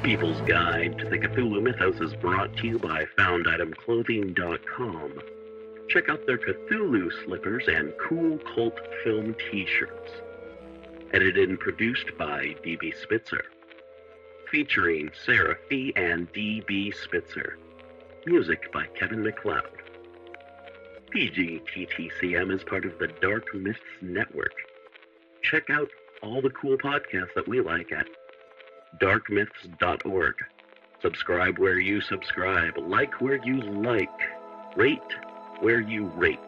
People's Guide to the Cthulhu Mythos is brought to you by FoundItemClothing.com. Check out their Cthulhu slippers and cool cult film t-shirts. Edited and produced by D.B. Spitzer. Featuring Sara and D.B. Spitzer. Music by Kevin MacLeod. PGTTCM is part of the Dark Myths Network. Check out all the cool podcasts that we like at darkmyths.org. Subscribe where you subscribe, like where you like, rate where you rate.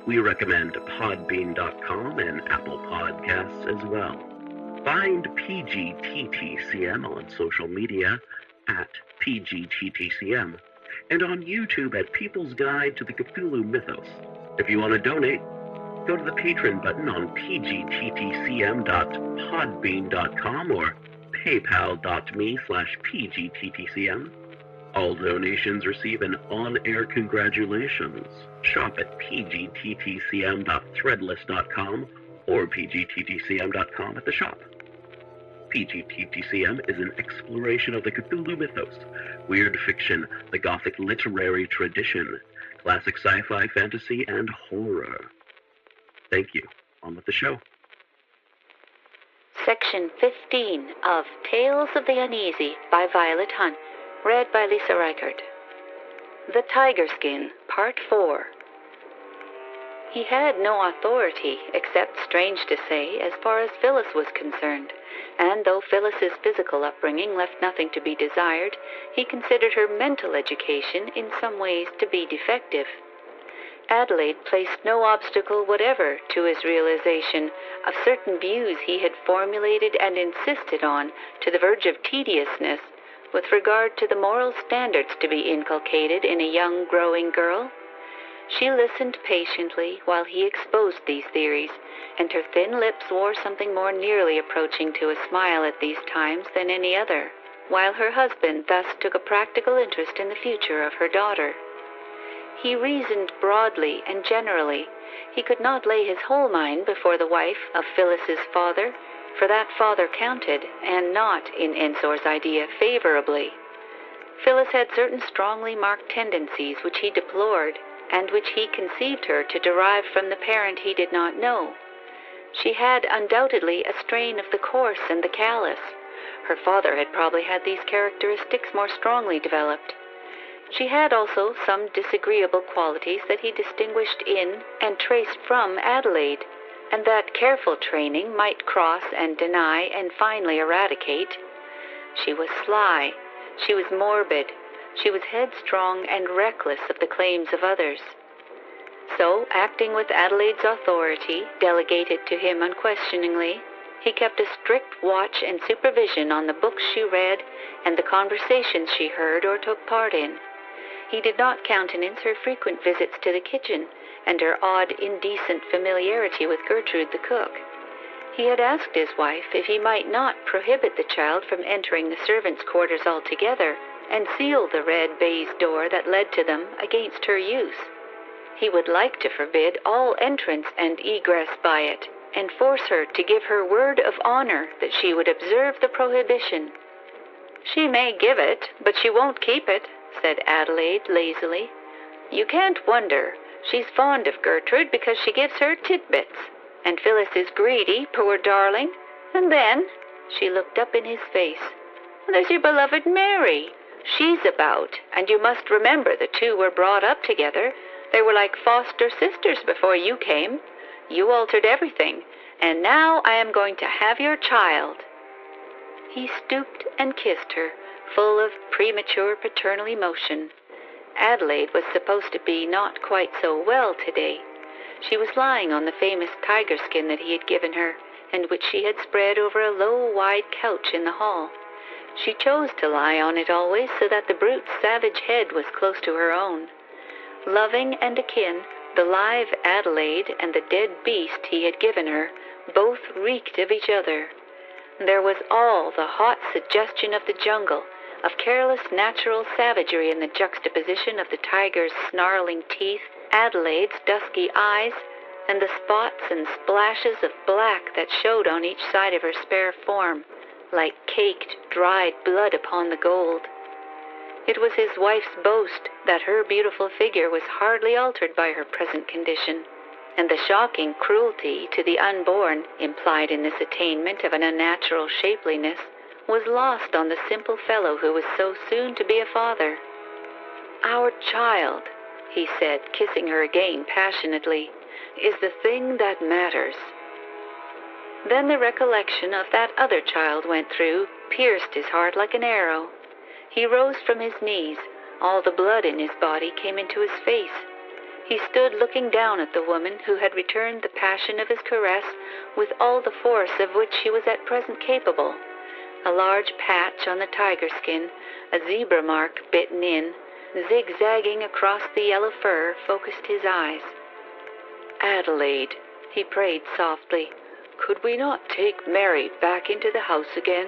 We recommend podbean.com and Apple Podcasts as well. Find PGTTCM on social media at PGTTCM and on YouTube at People's Guide to the Cthulhu Mythos. If you want to donate, go to the Patreon button on pgttcm.podbean.com or paypal.me/pgttcm. All donations receive an on-air congratulations. Shop at pgttcm.threadless.com or pgttcm.com at the shop. PGTTCM is an exploration of the Cthulhu mythos, weird fiction, the Gothic literary tradition, classic sci-fi, fantasy, and horror. Thank you. On with the show. Section 15 of Tales of the Uneasy by Violet Hunt, read by Lisa Reichert. The Tiger Skin, Part 4. He had no authority, except, strange to say, as far as Phyllis was concerned, and though Phyllis's physical upbringing left nothing to be desired, he considered her mental education in some ways to be defective. Adelaide placed no obstacle whatever to his realization of certain views he had formulated and insisted on to the verge of tediousness with regard to the moral standards to be inculcated in a young, growing girl. She listened patiently while he exposed these theories, and her thin lips wore something more nearly approaching to a smile at these times than any other, while her husband thus took a practical interest in the future of her daughter. He reasoned broadly and generally. He could not lay his whole mind before the wife of Phyllis's father, for that father counted, and not, in Ensor's idea, favorably. Phyllis had certain strongly marked tendencies which he deplored, and which he conceived her to derive from the parent he did not know. She had undoubtedly a strain of the coarse and the callous. Her father had probably had these characteristics more strongly developed. She had also some disagreeable qualities that he distinguished in and traced from Adelaide, and that careful training might cross and deny and finally eradicate. She was sly, she was morbid, she was headstrong and reckless of the claims of others. So, acting with Adelaide's authority, delegated to him unquestioningly, he kept a strict watch and supervision on the books she read and the conversations she heard or took part in. He did not countenance her frequent visits to the kitchen and her odd, indecent familiarity with Gertrude the cook. He had asked his wife if he might not prohibit the child from entering the servants' quarters altogether and seal the red baize door that led to them against her use. He would like to forbid all entrance and egress by it, and force her to give her word of honor that she would observe the prohibition. "She may give it, but she won't keep it," said Adelaide lazily. "You can't wonder. She's fond of Gertrude because she gives her tidbits. And Phyllis is greedy, poor darling. And then," she looked up in his face, "there's your beloved Mary. She's about, and you must remember the two were brought up together. They were like foster sisters before you came. You altered everything, and now I am going to have your child." He stooped and kissed her, full of premature paternal emotion. Adelaide was supposed to be not quite so well today. She was lying on the famous tiger skin that he had given her, and which she had spread over a low, wide couch in the hall. She chose to lie on it always so that the brute's savage head was close to her own. Loving and akin, the live Adelaide and the dead beast he had given her both reeked of each other. There was all the hot suggestion of the jungle, of careless natural savagery in the juxtaposition of the tiger's snarling teeth, Adelaide's dusky eyes, and the spots and splashes of black that showed on each side of her spare form. like caked, dried blood upon the gold. It was his wife's boast that her beautiful figure was hardly altered by her present condition, and the shocking cruelty to the unborn implied in this attainment of an unnatural shapeliness was lost on the simple fellow who was so soon to be a father. "Our child," he said, kissing her again passionately, "is the thing that matters." Then the recollection of that other child went through, pierced his heart like an arrow. He rose from his knees. All the blood in his body came into his face. He stood looking down at the woman who had returned the passion of his caress with all the force of which she was at present capable. A large patch on the tiger skin, a zebra mark bitten in, zigzagging across the yellow fur, focused his eyes. "Adelaide," he prayed softly, "could we not take Mary back into the house again?"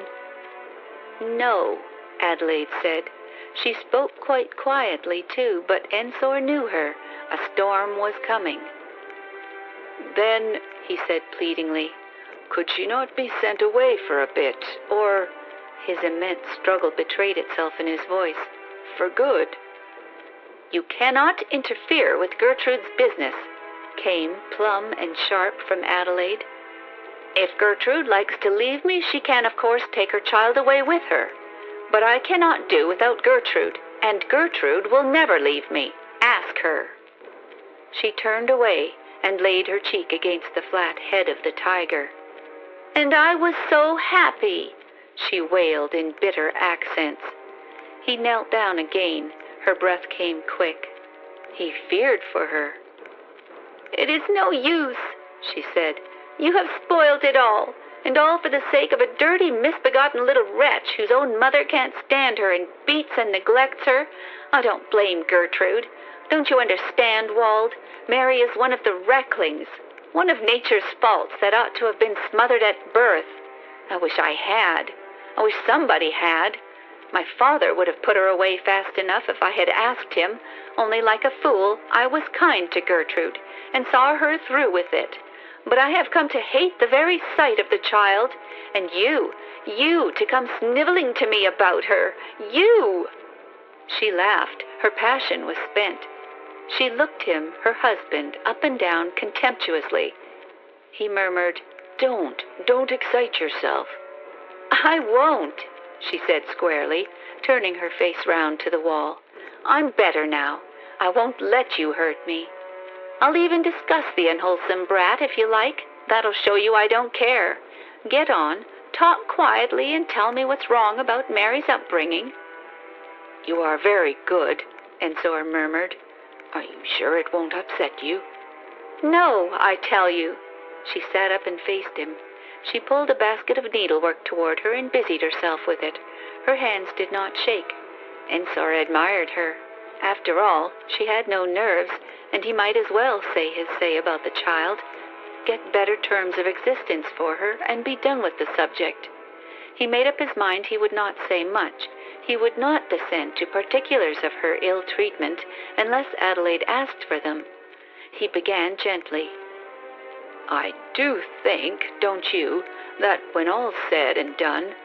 "No," Adelaide said. She spoke quite quietly, too, but Ensor knew her. A storm was coming. "Then," he said pleadingly, "could she not be sent away for a bit, or—" his immense struggle betrayed itself in his voice, "for good?" "You cannot interfere with Gertrude's business," came plumb and sharp from Adelaide. "If Gertrude likes to leave me, she can, of course, take her child away with her. But I cannot do without Gertrude, and Gertrude will never leave me. Ask her." She turned away and laid her cheek against the flat head of the tiger. "And I was so happy," she wailed in bitter accents. He knelt down again. Her breath came quick. He feared for her. "It is no use," she said. "You have spoiled it all, and all for the sake of a dirty, misbegotten little wretch whose own mother can't stand her and beats and neglects her. I don't blame Gertrude. Don't you understand, Wald? Mary is one of the wrecklings, one of nature's faults that ought to have been smothered at birth. I wish I had. I wish somebody had. My father would have put her away fast enough if I had asked him, only like a fool I was kind to Gertrude and saw her through with it. But I have come to hate the very sight of the child, and you to come sniveling to me about her, you!" She laughed. Her passion was spent. She looked him, her husband, up and down contemptuously. He murmured, Don't excite yourself." "I won't," she said squarely, turning her face round to the wall. "I'm better now. I won't let you hurt me. I'll even discuss the unwholesome brat if you like. That'll show you I don't care. Get on, talk quietly, and tell me what's wrong about Mary's upbringing." "You are very good," Ensor murmured. "Are you sure it won't upset you?" "No, I tell you." She sat up and faced him. She pulled a basket of needlework toward her and busied herself with it. Her hands did not shake. Ensor admired her. After all, she had no nerves, and he might as well say his say about the child, get better terms of existence for her, and be done with the subject. He made up his mind he would not say much. He would not descend to particulars of her ill treatment unless Adelaide asked for them. He began gently. "I do think, don't you, that when all's said and done,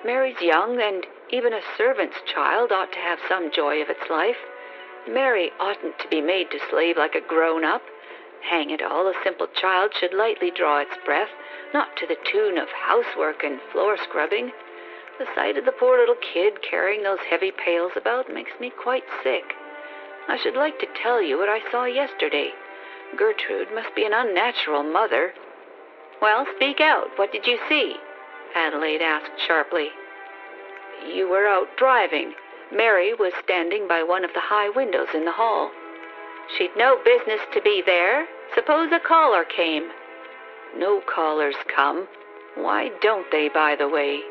Mary's young, and even a servant's child ought to have some joy of its life. Mary oughtn't to be made to slave like a grown-up. Hang it all, a simple child should lightly draw its breath, not to the tune of housework and floor-scrubbing. The sight of the poor little kid carrying those heavy pails about makes me quite sick. I should like to tell you what I saw yesterday. Gertrude must be an unnatural mother." "Well, speak out. What did you see?" Adelaide asked sharply. "You were out driving. Mary was standing by one of the high windows in the hall." "She'd no business to be there. Suppose a caller came." "No callers come. Why don't they, by the way?"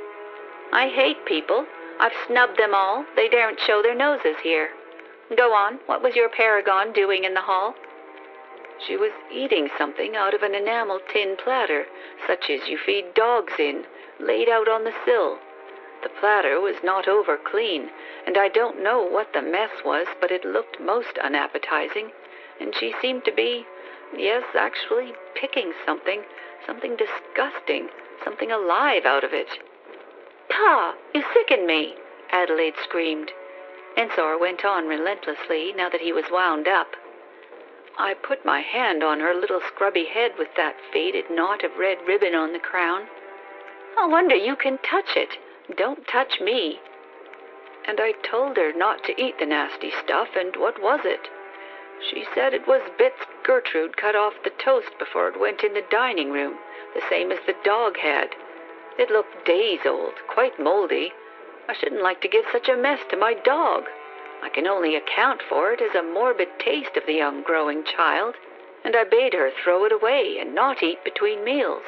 "I hate people. I've snubbed them all. They daren't show their noses here. Go on. What was your paragon doing in the hall?" "She was eating something out of an enamel tin platter, such as you feed dogs in, laid out on the sill. The platter was not over clean, and I don't know what the mess was, but it looked most unappetizing, and she seemed to be, yes, actually picking something disgusting, something alive out of it." Pshaw! You sicken me, Adelaide screamed. Ensor went on relentlessly now that he was wound up. I put my hand on her little scrubby head with that faded knot of red ribbon on the crown. I wonder you can touch it. Don't touch me. And I told her not to eat the nasty stuff, and what was it? She said it was bits Gertrude cut off the toast before it went in the dining room, the same as the dog had. It looked days old, quite moldy. I shouldn't like to give such a mess to my dog. I can only account for it as a morbid taste of the young growing child, and I bade her throw it away and not eat between meals.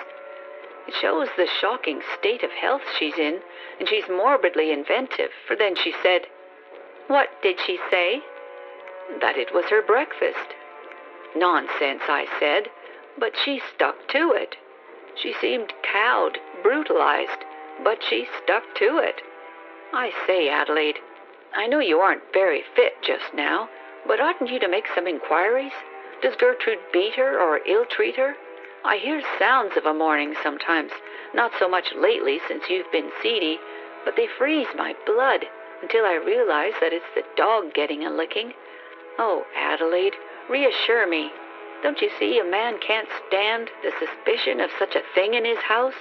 It shows the shocking state of health she's in, and she's morbidly inventive, for then she said, What did she say? That it was her breakfast. Nonsense, I said, but she stuck to it. She seemed cowed, brutalized, but she stuck to it. I say, Adelaide, I know you aren't very fit just now, but oughtn't you to make some inquiries? Does Gertrude beat her or ill-treat her? I hear sounds of a morning sometimes, not so much lately since you've been seedy, but they freeze my blood until I realize that it's the dog getting a licking. Oh, Adelaide, reassure me. Don't you see a man can't stand the suspicion of such a thing in his house?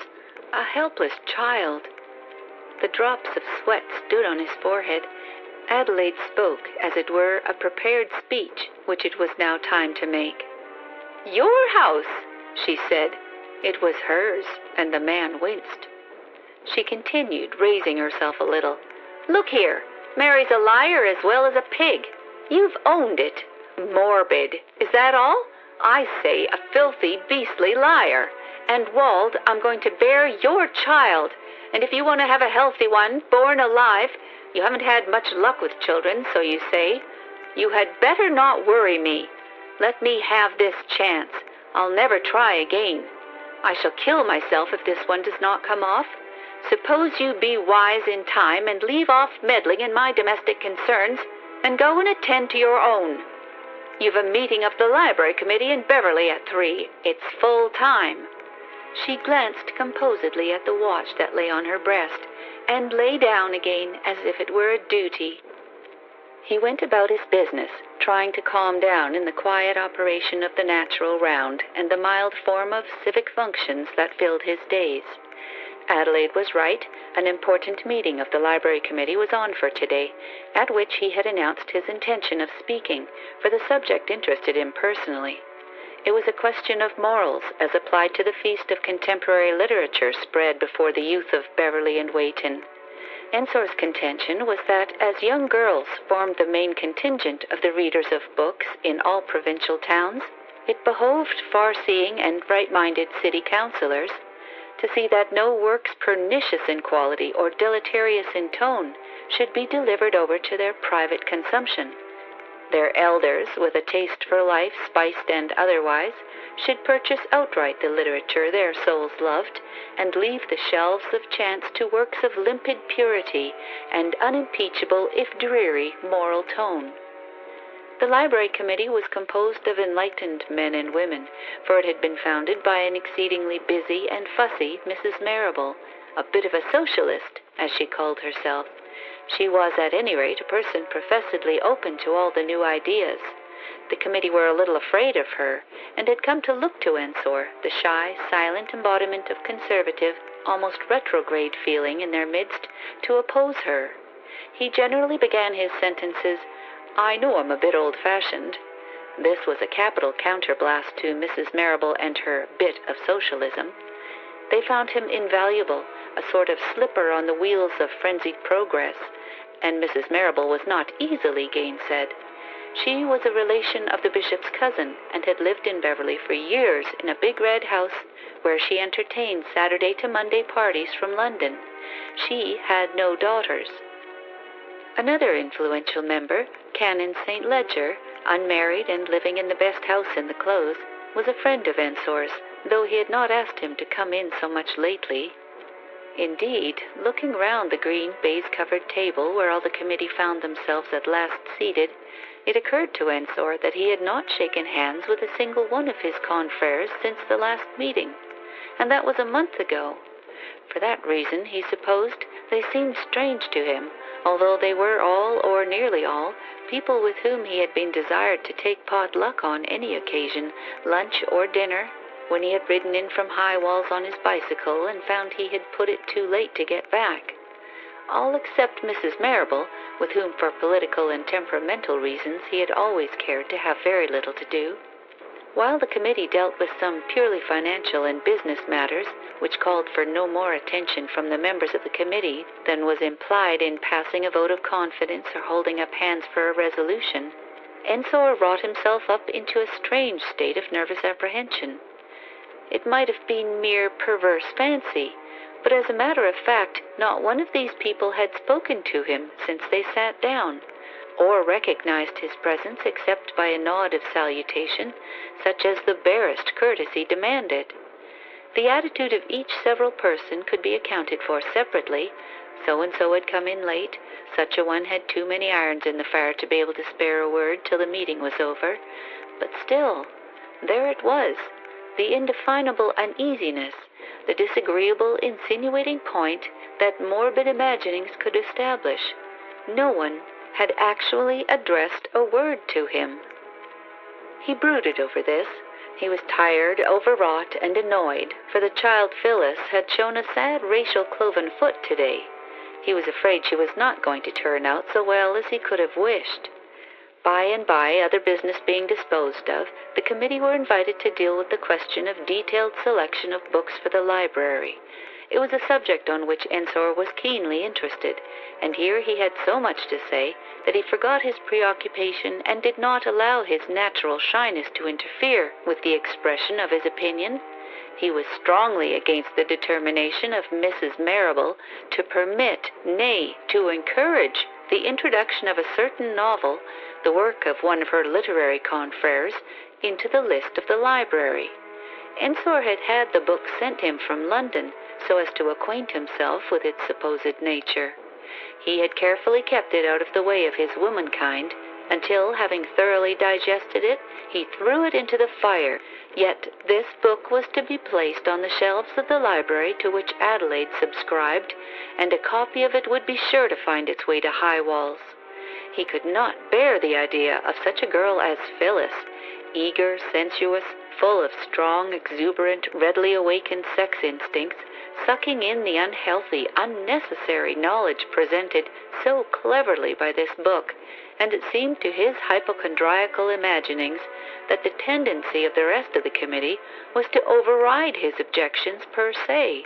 A helpless child. The drops of sweat stood on his forehead. Adelaide spoke, as it were, a prepared speech, which it was now time to make. Your house, she said. It was hers, and the man winced. She continued, raising herself a little. Look here, Mary's a liar as well as a pig. You've owned it. Morbid. Is that all? I say a filthy, beastly liar. And, Wald, I'm going to bear your child. And if you want to have a healthy one, born alive, you haven't had much luck with children, so you say. You had better not worry me. Let me have this chance. I'll never try again. I shall kill myself if this one does not come off. Suppose you be wise in time and leave off meddling in my domestic concerns and go and attend to your own. You've a meeting of the library committee in Beverly at 3. It's full time. She glanced composedly at the watch that lay on her breast and lay down again as if it were a duty. He went about his business, trying to calm down in the quiet operation of the natural round and the mild form of civic functions that filled his days. Adelaide was right. An important meeting of the library committee was on for today, at which he had announced his intention of speaking, for the subject interested him personally. It was a question of morals as applied to the feast of contemporary literature spread before the youth of Beverly and Wayton. Ensor's contention was that as young girls formed the main contingent of the readers of books in all provincial towns, it behoved far-seeing and bright-minded city councilors to see that no works pernicious in quality or deleterious in tone should be delivered over to their private consumption. Their elders, with a taste for life, spiced and otherwise, should purchase outright the literature their souls loved, and leave the shelves of chance to works of limpid purity and unimpeachable, if dreary, moral tone. The library committee was composed of enlightened men and women, for it had been founded by an exceedingly busy and fussy Mrs. Marrable, a bit of a socialist, as she called herself. She was, at any rate, a person professedly open to all the new ideas. The committee were a little afraid of her, and had come to look to Ensor, the shy, silent embodiment of conservative, almost retrograde feeling in their midst, to oppose her. He generally began his sentences, I know I'm a bit old-fashioned. This was a capital counterblast to Mrs. Marrable and her bit of socialism. They found him invaluable, a sort of slipper on the wheels of frenzied progress, and Mrs. Marrable was not easily gainsaid. She was a relation of the bishop's cousin, and had lived in Beverly for years in a big red house where she entertained Saturday to Monday parties from London. She had no daughters. Another influential member, Canon St. Ledger, unmarried and living in the best house in the Close, was a friend of Ensor's, though he had not asked him to come in so much lately. Indeed, looking round the green baize-covered table where all the committee found themselves at last seated, it occurred to Ensor that he had not shaken hands with a single one of his confreres since the last meeting, and that was a month ago. For that reason, he supposed, they seemed strange to him, although they were all, or nearly all, people with whom he had been desired to take potluck on any occasion, lunch or dinner, when he had ridden in from High Walls on his bicycle and found he had put it too late to get back. All except Mrs. Marrable, with whom for political and temperamental reasons he had always cared to have very little to do. While the committee dealt with some purely financial and business matters, which called for no more attention from the members of the committee than was implied in passing a vote of confidence or holding up hands for a resolution, Ensor wrought himself up into a strange state of nervous apprehension. It might have been mere perverse fancy, but as a matter of fact, not one of these people had spoken to him since they sat down, or recognized his presence except by a nod of salutation, such as the barest courtesy demanded. The attitude of each several person could be accounted for separately. So-and-so had come in late, such a one had too many irons in the fire to be able to spare a word till the meeting was over. But still, there it was, the indefinable uneasiness, the disagreeable, insinuating point that morbid imaginings could establish. No one had actually addressed a word to him. He brooded over this. He was tired, overwrought, and annoyed, for the child Phyllis had shown a sad racial cloven foot today. He was afraid she was not going to turn out so well as he could have wished. By and by, other business being disposed of, the committee were invited to deal with the question of detailed selection of books for the library. It was a subject on which Ensor was keenly interested, and here he had so much to say that he forgot his preoccupation and did not allow his natural shyness to interfere with the expression of his opinion. He was strongly against the determination of Mrs. Marrable to permit, nay, to encourage, the introduction of a certain novel, the work of one of her literary confrères, into the list of the library. Ensor had had the book sent him from London, so as to acquaint himself with its supposed nature. He had carefully kept it out of the way of his womankind, until, having thoroughly digested it, he threw it into the fire. Yet this book was to be placed on the shelves of the library to which Adelaide subscribed, and a copy of it would be sure to find its way to High Walls. He could not bear the idea of such a girl as Phyllis, eager, sensuous, full of strong, exuberant, readily awakened sex instincts, sucking in the unhealthy, unnecessary knowledge presented so cleverly by this book, and it seemed to his hypochondriacal imaginings that the tendency of the rest of the committee was to override his objections per se.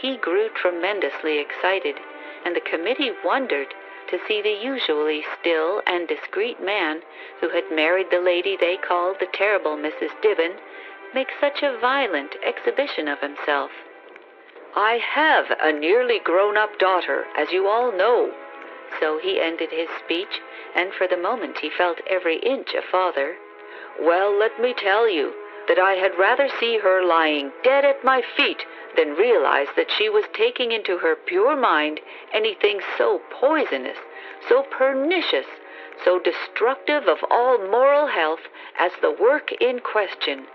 He grew tremendously excited, and the committee wondered to see the usually still and discreet man who had married the lady they called the terrible Mrs. Dibbin make such a violent exhibition of himself. "I have a nearly grown-up daughter, as you all know." So he ended his speech, and for the moment he felt every inch a father. "Well, let me tell you that I had rather see her lying dead at my feet than realize that she was taking into her pure mind anything so poisonous, so pernicious, so destructive of all moral health as the work in question.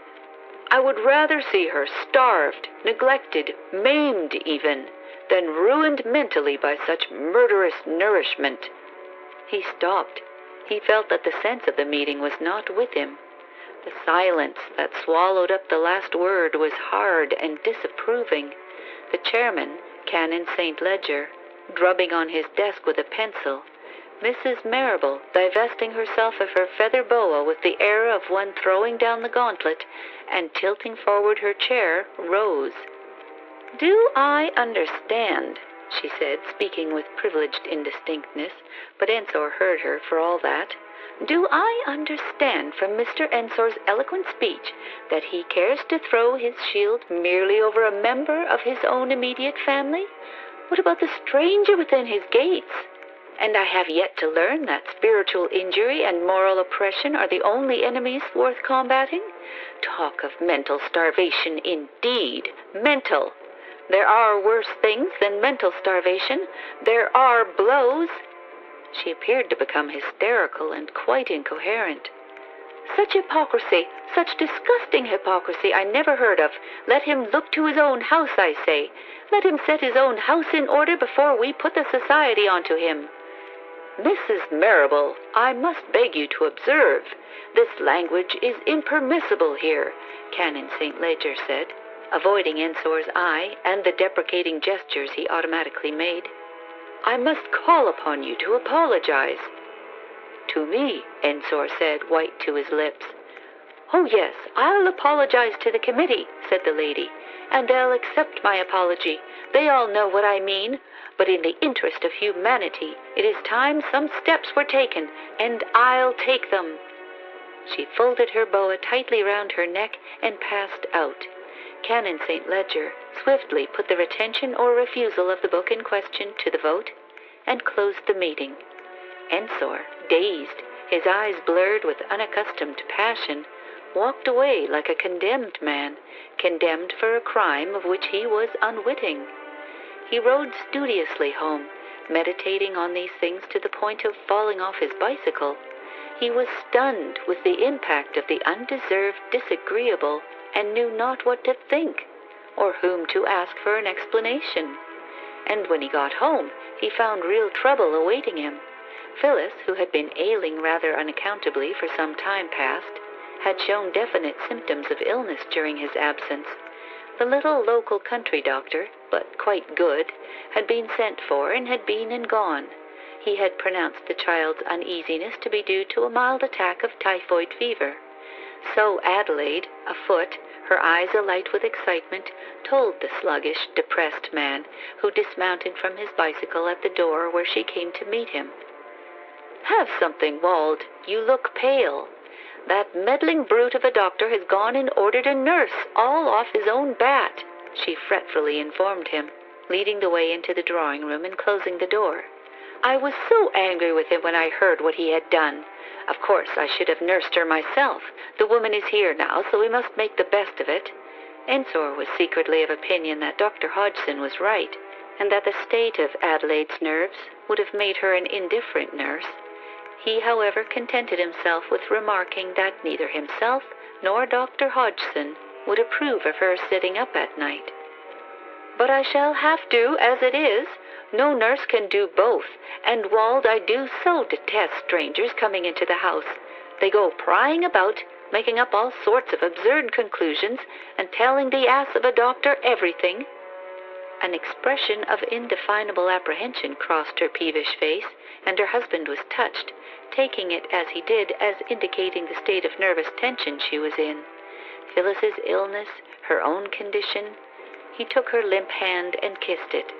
I would rather see her starved, neglected, maimed even, than ruined mentally by such murderous nourishment." He stopped. He felt that the sense of the meeting was not with him. The silence that swallowed up the last word was hard and disapproving. The chairman, Canon St. Leger, drubbing on his desk with a pencil. Mrs. Marrable, divesting herself of her feather boa with the air of one throwing down the gauntlet, and tilting forward her chair, rose. "Do I understand," she said, speaking with privileged indistinctness, but Ensor heard her for all that. "Do I understand from Mr. Ensor's eloquent speech that he cares to throw his shield merely over a member of his own immediate family? What about the stranger within his gates? And I have yet to learn that spiritual injury and moral oppression are the only enemies worth combating. Talk of mental starvation, indeed. Mental! There are worse things than mental starvation. There are blows." She appeared to become hysterical and quite incoherent. Such hypocrisy, such disgusting hypocrisy I never heard of. Let him look to his own house, I say. Let him set his own house in order before we put the society onto him. Mrs. Marrable, I must beg you to observe. This language is impermissible here, Canon St. Leger said, avoiding Ensor's eye and the deprecating gestures he automatically made. I must call upon you to apologize. To me, Ensor said, white to his lips. Oh, yes, I'll apologize to the committee, said the lady, and they'll accept my apology. They all know what I mean, but in the interest of humanity, it is time some steps were taken, and I'll take them. She folded her boa tightly round her neck and passed out. Canon St. Leger swiftly put the retention or refusal of the book in question to the vote and closed the meeting. Ensor, dazed, his eyes blurred with unaccustomed passion, walked away like a condemned man, condemned for a crime of which he was unwitting. He rode studiously home, meditating on these things to the point of falling off his bicycle. He was stunned with the impact of the undeserved disagreeable and knew not what to think, or whom to ask for an explanation. And when he got home, he found real trouble awaiting him. Phyllis, who had been ailing rather unaccountably for some time past, had shown definite symptoms of illness during his absence. The little local country doctor, but quite good, had been sent for and had been and gone. He had pronounced the child's uneasiness to be due to a mild attack of typhoid fever. So Adelaide, afoot, her eyes alight with excitement, told the sluggish, depressed man, who dismounted from his bicycle at the door where she came to meet him. Have something, Wald. You look pale. That meddling brute of a doctor has gone and ordered a nurse, all off his own bat, she fretfully informed him, leading the way into the drawing room and closing the door. I was so angry with him when I heard what he had done. Of course, I should have nursed her myself. The woman is here now, so we must make the best of it. Ensor was secretly of opinion that Dr. Hodgson was right, and that the state of Adelaide's nerves would have made her an indifferent nurse. He, however, contented himself with remarking that neither himself nor Dr. Hodgson would approve of her sitting up at night. But I shall have to, as it is. No nurse can do both, and Wald, I do so detest strangers coming into the house. They go prying about, making up all sorts of absurd conclusions, and telling the ass of a doctor everything. An expression of indefinable apprehension crossed her peevish face, and her husband was touched, taking it as he did as indicating the state of nervous tension she was in. Phyllis's illness, her own condition. He took her limp hand and kissed it.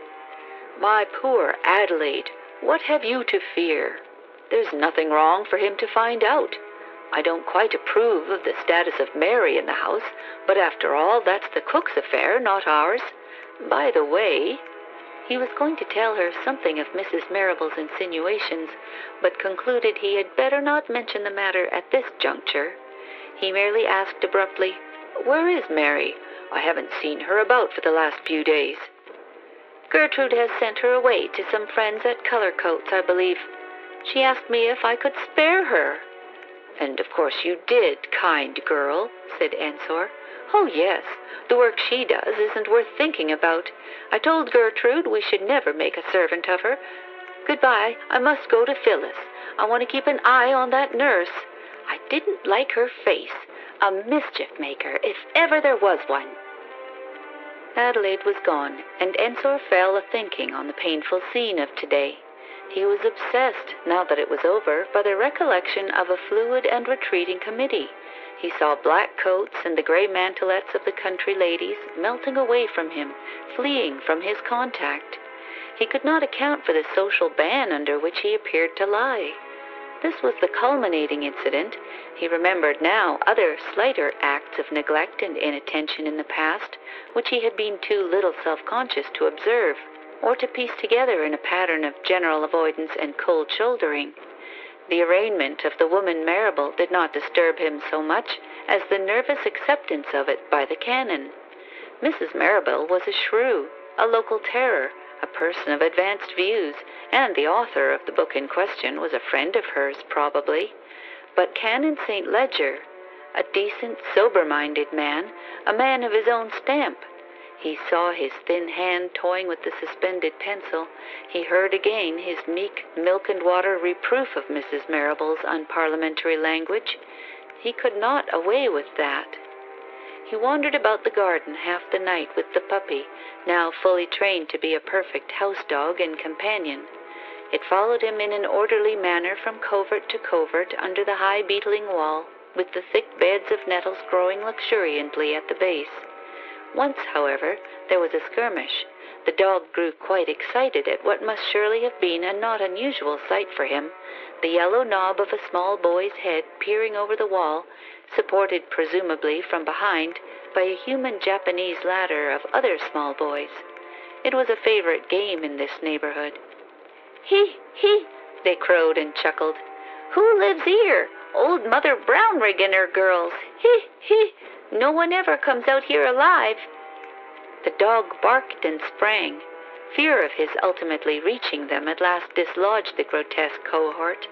My poor Adelaide, what have you to fear? There's nothing wrong for him to find out. I don't quite approve of the status of Mary in the house, but after all, that's the cook's affair, not ours. By the way, he was going to tell her something of Mrs. Marrable's insinuations, but concluded he had better not mention the matter at this juncture. He merely asked abruptly, Where is Mary? I haven't seen her about for the last few days. Gertrude has sent her away to some friends at Color Coats, I believe. She asked me if I could spare her. And of course you did, kind girl, said Ensor. Oh, yes, the work she does isn't worth thinking about. I told Gertrude we should never make a servant of her. Goodbye, I must go to Phyllis. I want to keep an eye on that nurse. I didn't like her face. A mischief maker, if ever there was one. Adelaide was gone, and Ensor fell a-thinking on the painful scene of today. He was obsessed, now that it was over, by the recollection of a fluid and retreating committee. He saw black coats and the gray mantelets of the country ladies melting away from him, fleeing from his contact. He could not account for the social ban under which he appeared to lie. This was the culminating incident. He remembered now other slighter acts of neglect and inattention in the past, which he had been too little self-conscious to observe, or to piece together in a pattern of general avoidance and cold shouldering. The arraignment of the woman Marrable did not disturb him so much as the nervous acceptance of it by the canon. Mrs. Marrable was a shrew, a local terror, a person of advanced views, and the author of the book in question was a friend of hers, probably. But Canon St. Leger, a decent, sober-minded man, a man of his own stamp. He saw his thin hand toying with the suspended pencil. He heard again his meek, milk-and-water reproof of Mrs. Marrable's unparliamentary language. He could not away with that. He wandered about the garden half the night with the puppy, now fully trained to be a perfect house dog and companion. It followed him in an orderly manner from covert to covert under the high beetling wall, with the thick beds of nettles growing luxuriantly at the base. Once, however, there was a skirmish. The dog grew quite excited at what must surely have been a not unusual sight for him, the yellow knob of a small boy's head peering over the wall, supported presumably from behind by a human Japanese ladder of other small boys. It was a favorite game in this neighborhood. "He, they crowed and chuckled. "Who lives here? Old Mother Brownrigg and her girls. He. No one ever comes out here alive." The dog barked and sprang. Fear of his ultimately reaching them at last dislodged the grotesque cohort.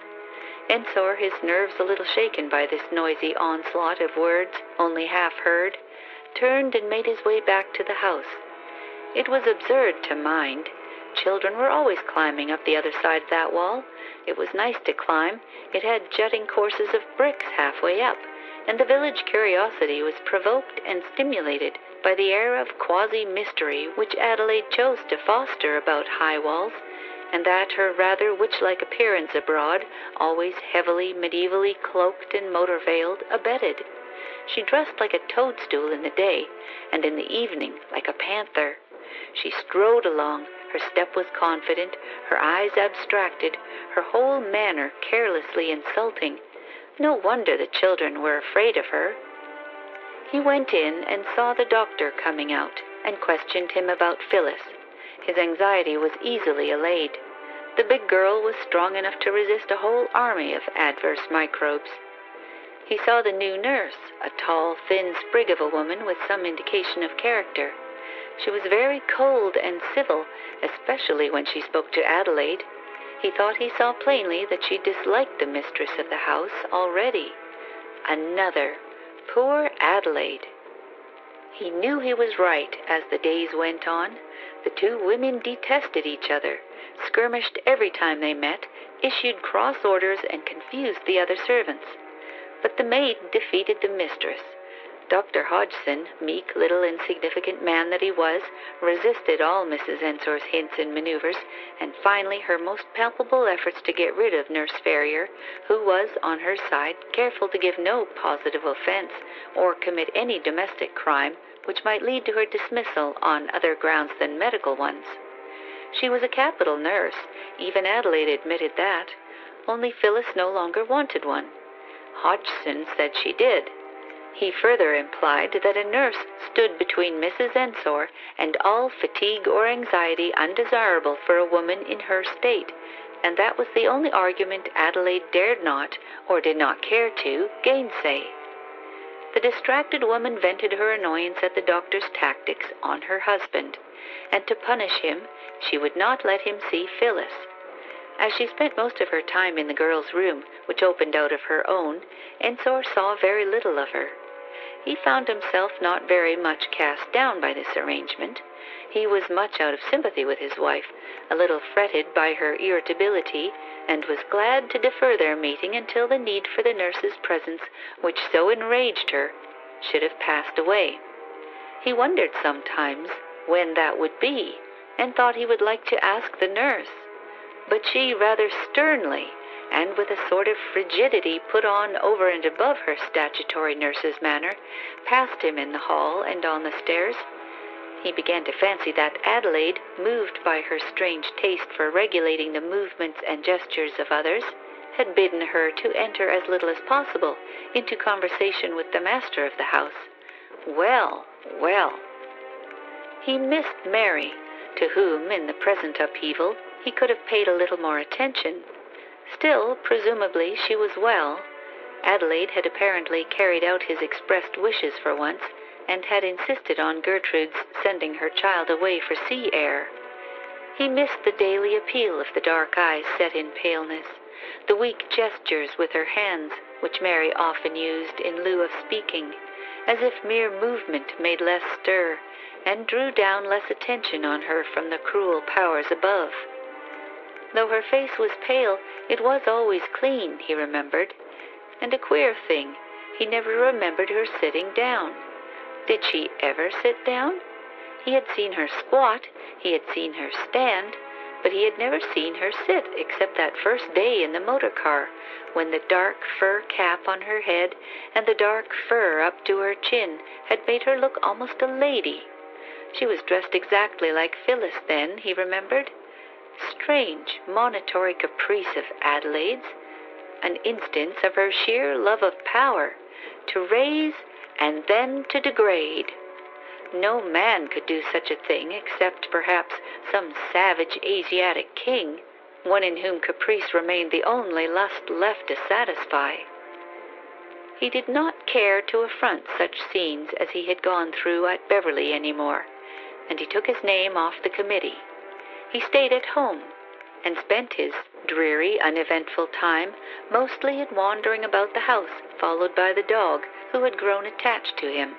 Ensor, his nerves a little shaken by this noisy onslaught of words only half heard, turned and made his way back to the house. It was absurd to mind. Children were always climbing up the other side of that wall. It was nice to climb. It had jutting courses of bricks halfway up, and the village curiosity was provoked and stimulated by the air of quasi-mystery which Adelaide chose to foster about high walls, and that her rather witch-like appearance abroad, always heavily, medievally cloaked and motor-veiled, abetted. She dressed like a toadstool in the day, and in the evening like a panther. She strode along. Her step was confident, her eyes abstracted, her whole manner carelessly insulting. No wonder the children were afraid of her. He went in and saw the doctor coming out, and questioned him about Phyllis. His anxiety was easily allayed. The big girl was strong enough to resist a whole army of adverse microbes. He saw the new nurse, a tall, thin sprig of a woman with some indication of character. She was very cold and civil, especially when she spoke to Adelaide. He thought he saw plainly that she disliked the mistress of the house already. Another. Poor Adelaide. He knew he was right as the days went on. The two women detested each other, skirmished every time they met, issued cross orders, and confused the other servants. But the maid defeated the mistress. Dr. Hodgson, meek, little, insignificant man that he was, resisted all Mrs. Ensor's hints and maneuvers, and finally her most palpable efforts to get rid of Nurse Ferrier, who was, on her side, careful to give no positive offense or commit any domestic crime which might lead to her dismissal on other grounds than medical ones. She was a capital nurse, even Adelaide admitted that, only Phyllis no longer wanted one. Hodgson said she did. He further implied that a nurse stood between Mrs. Ensor and all fatigue or anxiety undesirable for a woman in her state, and that was the only argument Adelaide dared not, or did not care to, gainsay. The distracted woman vented her annoyance at the doctor's tactics on her husband, and to punish him, she would not let him see Phyllis. As she spent most of her time in the girl's room, which opened out of her own, Ensor saw very little of her. He found himself not very much cast down by this arrangement. He was much out of sympathy with his wife, a little fretted by her irritability, and was glad to defer their meeting until the need for the nurse's presence, which so enraged her, should have passed away. He wondered sometimes when that would be, and thought he would like to ask the nurse. But she rather sternly, and with a sort of frigidity put on over and above her statutory nurse's manner, passed him in the hall and on the stairs. He began to fancy that Adelaide, moved by her strange taste for regulating the movements and gestures of others, had bidden her to enter as little as possible into conversation with the master of the house. Well. He missed Mary, to whom, in the present upheaval, he could have paid a little more attention. Still, presumably, she was well. Adelaide had apparently carried out his expressed wishes for once, and had insisted on Gertrude's sending her child away for sea air. He missed the daily appeal of the dark eyes set in paleness, the weak gestures with her hands, which Mary often used in lieu of speaking, as if mere movement made less stir and drew down less attention on her from the cruel powers above. Though her face was pale, it was always clean, he remembered. And a queer thing, he never remembered her sitting down. Did she ever sit down? He had seen her squat, he had seen her stand, but he had never seen her sit except that first day in the motor car, when the dark fur cap on her head and the dark fur up to her chin had made her look almost a lady. She was dressed exactly like Phyllis then, he remembered. Strange, monitory caprice of Adelaide's, an instance of her sheer love of power, to raise and then to degrade. No man could do such a thing except perhaps some savage Asiatic king, one in whom caprice remained the only lust left to satisfy. He did not care to affront such scenes as he had gone through at Beverly anymore, and he took his name off the committee. He stayed at home and spent his dreary, uneventful time mostly in wandering about the house, followed by the dog, who had grown attached to him.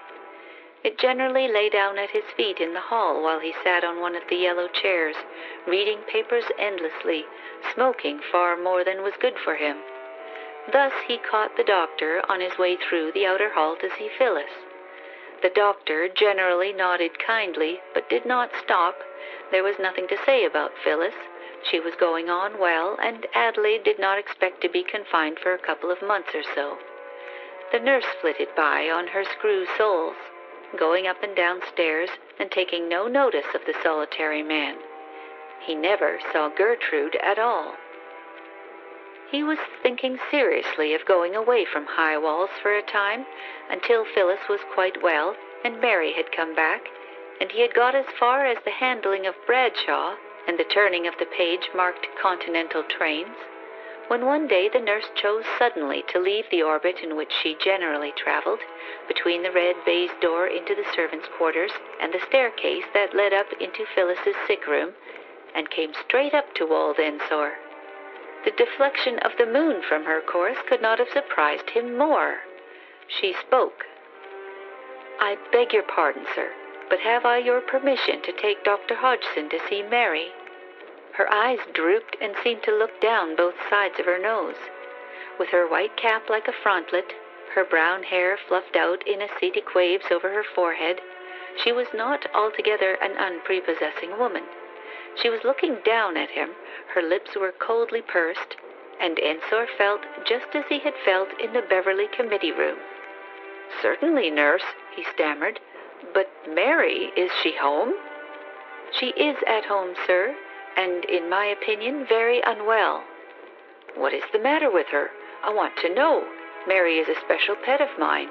It generally lay down at his feet in the hall while he sat on one of the yellow chairs, reading papers endlessly, smoking far more than was good for him. Thus he caught the doctor on his way through the outer hall to see Phyllis. The doctor generally nodded kindly, but did not stop. There was nothing to say about Phyllis. She was going on well, and Adelaide did not expect to be confined for a couple of months or so. The nurse flitted by on her screw soles, going up and down stairs and taking no notice of the solitary man. He never saw Gertrude at all. He was thinking seriously of going away from High Walls for a time, until Phyllis was quite well and Mary had come back, and he had got as far as the handling of Bradshaw and the turning of the page-marked continental trains, when one day the nurse chose suddenly to leave the orbit in which she generally traveled, between the red baize door into the servants' quarters and the staircase that led up into Phyllis's sick room, and came straight up to Old Ensor. The deflection of the moon from her course could not have surprised him more. She spoke. "I beg your pardon, sir, but have I your permission to take Dr. Hodgson to see Mary?" Her eyes drooped and seemed to look down both sides of her nose. With her white cap like a frontlet, her brown hair fluffed out in ascetic waves over her forehead, she was not altogether an unprepossessing woman. She was looking down at him, her lips were coldly pursed, and Ensor felt just as he had felt in the Beverly committee room. "Certainly, nurse," he stammered, "but Mary, is she home?" "She is at home, sir, and in my opinion very unwell." "What is the matter with her? I want to know. Mary is a special pet of mine."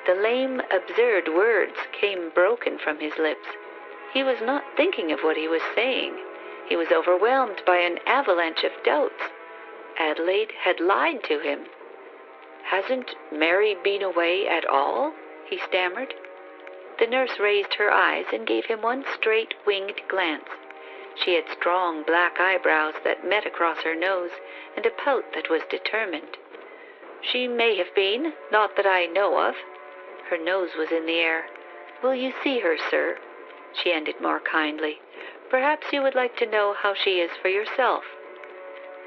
The lame, absurd words came broken from his lips. He was not thinking of what he was saying. He was overwhelmed by an avalanche of doubts. Adelaide had lied to him. "Hasn't Mary been away at all?" he stammered. The nurse raised her eyes and gave him one straight, winged glance. She had strong black eyebrows that met across her nose, and a pout that was determined. "She may have been, not that I know of." Her nose was in the air. "Will you see her, sir?" She ended more kindly. "Perhaps you would like to know how she is for yourself."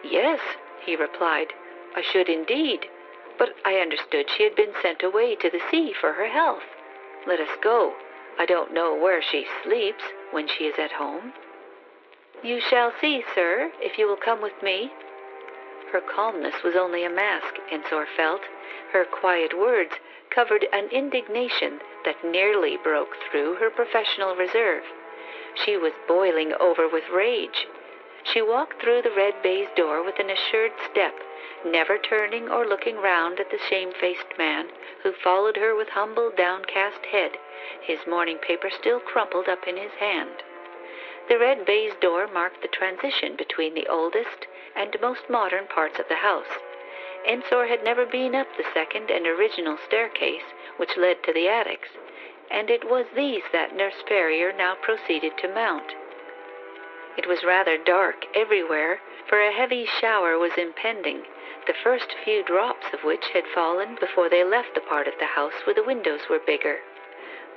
"Yes," he replied, "I should indeed. But I understood she had been sent away to the sea for her health. Let us go. I don't know where she sleeps when she is at home." "You shall see, sir, if you will come with me." Her calmness was only a mask, Ensor felt. Her quiet words covered an indignation that nearly broke through her professional reserve. She was boiling over with rage. She walked through the red baize door with an assured step, never turning or looking round at the shamefaced man, who followed her with humble, downcast head, his morning paper still crumpled up in his hand. The red baize door marked the transition between the oldest and most modern parts of the house. Ensor had never been up the second and original staircase, which led to the attics, and it was these that Nurse Ferrier now proceeded to mount. It was rather dark everywhere, for a heavy shower was impending, the first few drops of which had fallen before they left the part of the house where the windows were bigger.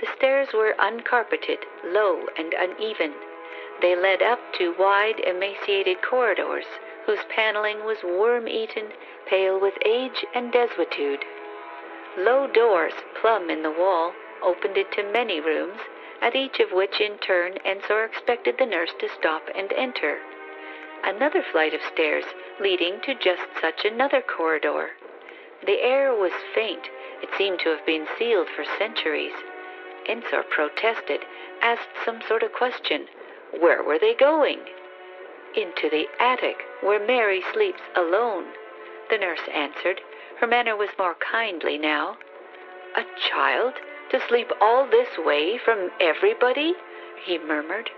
The stairs were uncarpeted, low and uneven. They led up to wide, emaciated corridors, whose paneling was worm-eaten, pale with age and desuetude. Low doors, plumb in the wall, opened into many rooms, at each of which in turn Ensor expected the nurse to stop and enter. Another flight of stairs leading to just such another corridor. The air was faint. It seemed to have been sealed for centuries. Ensor protested, asked some sort of question. Where were they going? Into the attic, where Mary sleeps alone. The nurse answered. Her manner was more kindly now. A child? To sleep all this way from everybody? He murmured.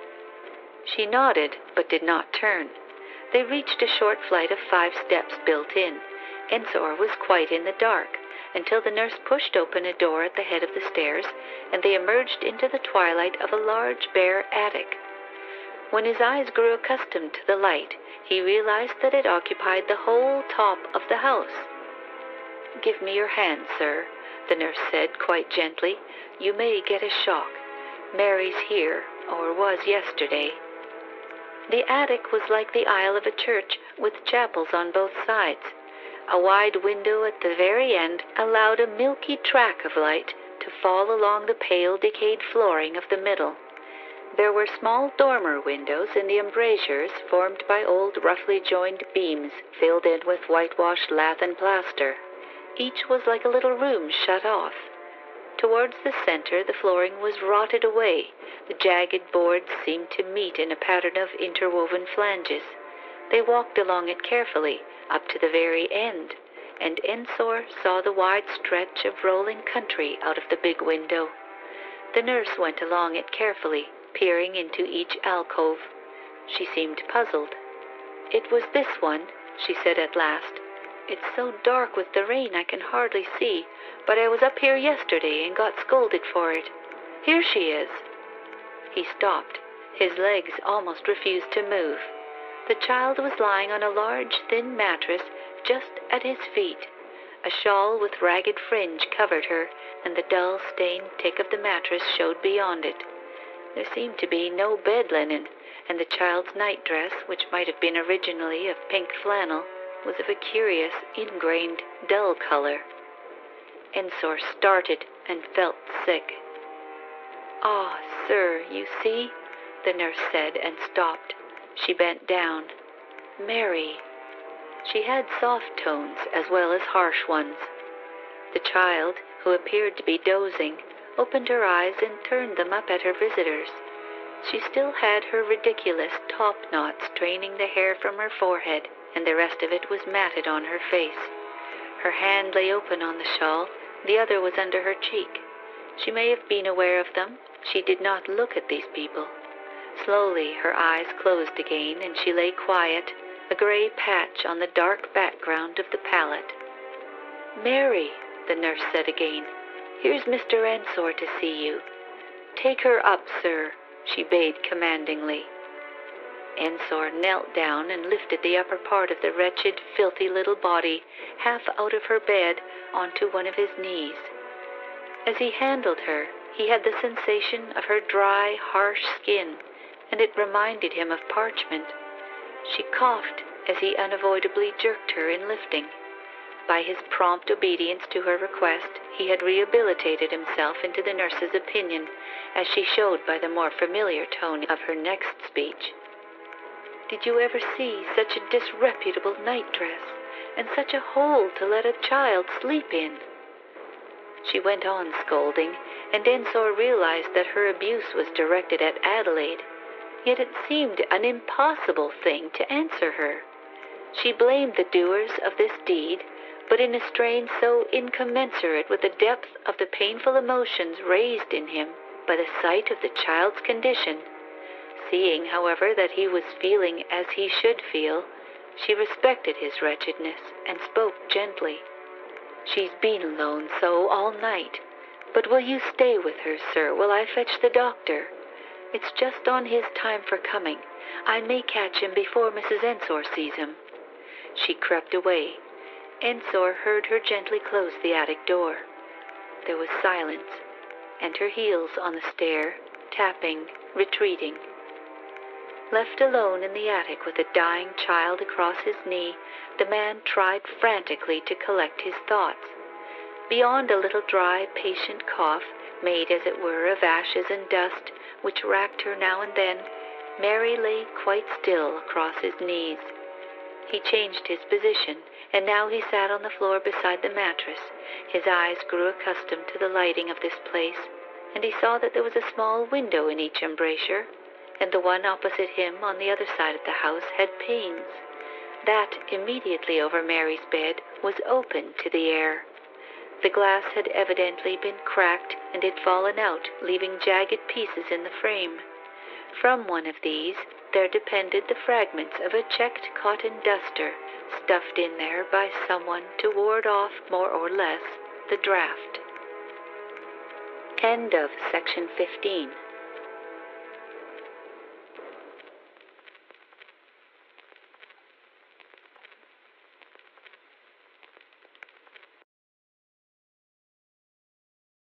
She nodded, but did not turn. They reached a short flight of 5 steps built in. Ensor was quite in the dark, until the nurse pushed open a door at the head of the stairs, and they emerged into the twilight of a large, bare attic. When his eyes grew accustomed to the light, he realized that it occupied the whole top of the house. "Give me your hand, sir," the nurse said quite gently. "You may get a shock. Mary's here, or was yesterday." The attic was like the aisle of a church, with chapels on both sides. A wide window at the very end allowed a milky track of light to fall along the pale, decayed flooring of the middle. There were small dormer windows in the embrasures formed by old, roughly joined beams filled in with whitewashed lath and plaster. Each was like a little room shut off. Towards the center, the flooring was rotted away. The jagged boards seemed to meet in a pattern of interwoven flanges. They walked along it carefully, up to the very end, and Ensor saw the wide stretch of rolling country out of the big window. The nurse went along it carefully, peering into each alcove. She seemed puzzled. "It was this one," she said at last. "It's so dark with the rain I can hardly see, but I was up here yesterday and got scolded for it. Here she is." He stopped. His legs almost refused to move. The child was lying on a large, thin mattress just at his feet. A shawl with ragged fringe covered her, and the dull, stained tick of the mattress showed beyond it. There seemed to be no bed linen, and the child's nightdress, which might have been originally of pink flannel, was of a curious, ingrained, dull color. Ensor started and felt sick. "Ah, sir, you see," the nurse said and stopped. She bent down. "Mary." She had soft tones as well as harsh ones. The child, who appeared to be dozing, opened her eyes and turned them up at her visitors. She still had her ridiculous top knot straining the hair from her forehead, and the rest of it was matted on her face. Her hand lay open on the shawl, the other was under her cheek. She may have been aware of them. She did not look at these people. Slowly her eyes closed again, and she lay quiet, a gray patch on the dark background of the pallet. "Mary," the nurse said again, "here's Mr. Ensor to see you. Take her up, sir," she bade commandingly. Ensor knelt down and lifted the upper part of the wretched, filthy little body half out of her bed onto one of his knees. As he handled her, he had the sensation of her dry, harsh skin, and it reminded him of parchment. She coughed as he unavoidably jerked her in lifting. By his prompt obedience to her request, he had rehabilitated himself into the nurse's opinion, as she showed by the more familiar tone of her next speech. "Did you ever see such a disreputable nightdress, and such a hole to let a child sleep in?" She went on scolding, and Ensor realized that her abuse was directed at Adelaide. Yet it seemed an impossible thing to answer her. She blamed the doers of this deed, but in a strain so incommensurate with the depth of the painful emotions raised in him by the sight of the child's condition. Seeing, however, that he was feeling as he should feel, she respected his wretchedness and spoke gently. "She's been alone so all night. But will you stay with her, sir, while I fetch the doctor? It's just on his time for coming. I may catch him before Mrs. Ensor sees him." She crept away. Ensor heard her gently close the attic door. There was silence, and her heels on the stair, tapping, retreating. Left alone in the attic with a dying child across his knee, the man tried frantically to collect his thoughts. Beyond a little dry, patient cough, made as it were of ashes and dust, which racked her now and then, Mary lay quite still across his knees. He changed his position, and now he sat on the floor beside the mattress. His eyes grew accustomed to the lighting of this place, and he saw that there was a small window in each embrasure, and the one opposite him on the other side of the house had panes. That immediately over Mary's bed was open to the air. The glass had evidently been cracked and had fallen out, leaving jagged pieces in the frame. From one of these there depended the fragments of a checked cotton duster, stuffed in there by someone to ward off, more or less, the draft. End of section 15.